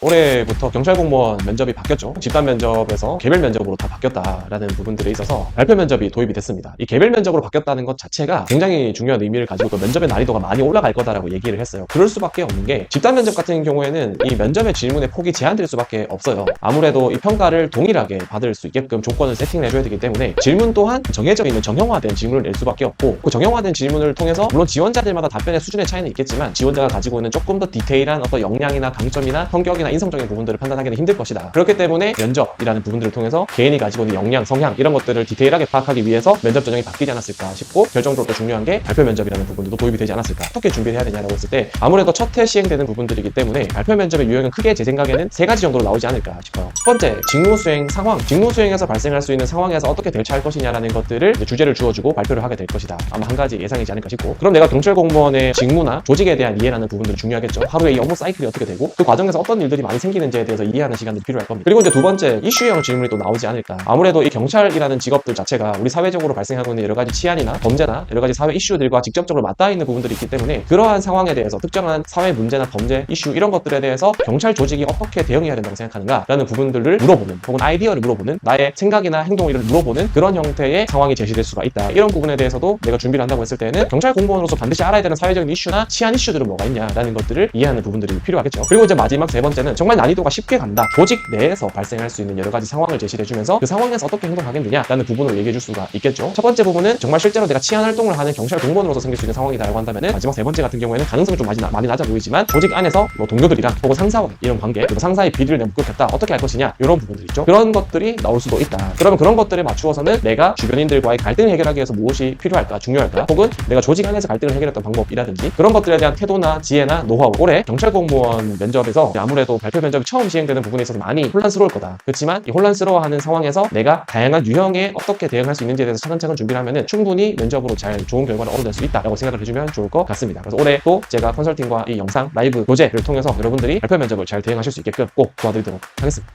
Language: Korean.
올해부터 경찰 공무원 면접이 바뀌었죠. 집단 면접에서 개별 면접으로 다 바뀌었다라는 부분들에 있어서 발표 면접이 도입이 됐습니다. 이 개별 면접으로 바뀌었다는 것 자체가 굉장히 중요한 의미를 가지고 또 면접의 난이도가 많이 올라갈 거다라고 얘기를 했어요. 그럴 수밖에 없는 게 집단 면접 같은 경우에는 이 면접의 질문의 폭이 제한될 수밖에 없어요. 아무래도 이 평가를 동일하게 받을 수 있게끔 조건을 세팅을 해줘야 되기 때문에 질문 또한 정해져 있는 정형화된 질문을 낼 수밖에 없고, 그 정형화된 질문을 통해서 물론 지원자들마다 답변의 수준의 차이는 있겠지만 지원자가 가지고 있는 조금 더 디테일한 어떤 역량이나 강점이나 성격이나 인성적인 부분들을 판단하기는 힘들 것이다. 그렇기 때문에 면접이라는 부분들을 통해서 개인이 가지고 있는 역량, 성향 이런 것들을 디테일하게 파악하기 위해서 면접 전형이 바뀌지 않았을까 싶고, 결정적으로 또 중요한 게 발표 면접이라는 부분도 도입이 되지 않았을까. 어떻게 준비를 해야 되냐라고 했을 때 아무래도 첫 해 시행되는 부분들이기 때문에 발표 면접의 유형은 크게 제 생각에는 3가지 정도로 나오지 않을까 싶어요. 첫 번째, 직무 수행 상황. 직무 수행에서 발생할 수 있는 상황에서 어떻게 대처할 것이냐라는 것들을 주제를 주어주고 발표를 하게 될 것이다. 아마 한 가지 예상이지 않을까 싶고, 그럼 내가 경찰 공무원의 직무나 조직에 대한 이해라는 부분들이 중요하겠죠. 하루에 이 업무 사이클이 어떻게 되고 그 과정에서 어떤 일들이 많이 생기는지에 대해서 이해하는 시간들이 필요할 겁니다. 그리고 이제 두 번째, 이슈형 질문이 또 나오지 않을까. 아무래도 이 경찰이라는 직업들 자체가 우리 사회적으로 발생하고 있는 여러 가지 치안이나 범죄나 여러 가지 사회 이슈들과 직접적으로 맞닿아 있는 부분들이 있기 때문에 그러한 상황에 대해서 특정한 사회 문제나 범죄 이슈 이런 것들에 대해서 경찰 조직이 어떻게 대응해야 된다고 생각하는가 라는 부분들을 물어보는, 혹은 아이디어를 물어보는, 나의 생각이나 행동을 물어보는 그런 형태의 상황이 제시될 수가 있다. 이런 부분에 대해서도 내가 준비를 한다고 했을 때는 경찰 공무원으로서 반드시 알아야 되는 사회적인 이슈나 치안 이슈들은 뭐가 있냐라는 것들을 이해하는 부분들이 필요하겠죠. 그리고 이제 마지막 세 번째는 정말 난이도가 쉽게 간다. 조직 내에서 발생할 수 있는 여러 가지 상황을 제시해주면서 그 상황에서 어떻게 행동하겠느냐라는 부분을 얘기해줄 수가 있겠죠. 첫 번째 부분은 정말 실제로 내가 치안 활동을 하는 경찰 공무원으로서 생길 수 있는 상황이다라고 한다면은, 마지막 세 번째 같은 경우에는 가능성이 좀 많이 낮아 보이지만 조직 안에서 뭐 동료들이랑 혹은 상사와 이런 관계, 그리고 상사의 비리를 내가 묶겠다, 어떻게 할 것이냐 이런 부분들 있죠. 그런 것들이 나올 수도 있다. 그러면 그런 것들에 맞추어서는 내가 주변인들과의 갈등을 해결하기 위해서 무엇이 필요할까, 중요할까, 혹은 내가 조직 안에서 갈등을 해결했던 방법이라든지 그런 것들에 대한 태도나 지혜나 노하우. 올해 경찰 공무원 면접에서 아무래도 발표 면접이 처음 시행되는 부분에 있어서 많이 혼란스러울 거다. 그렇지만 이 혼란스러워하는 상황에서 내가 다양한 유형에 어떻게 대응할 수 있는지에 대해서 차근차근 준비를 하면은 충분히 면접으로 잘 좋은 결과를 얻어낼 수 있다라고 생각을 해주면 좋을 것 같습니다. 그래서 올해 또 제가 컨설팅과 이 영상 라이브 교재를 통해서 여러분들이 발표 면접을 잘 대응하실 수 있게끔 꼭 도와드리도록 하겠습니다.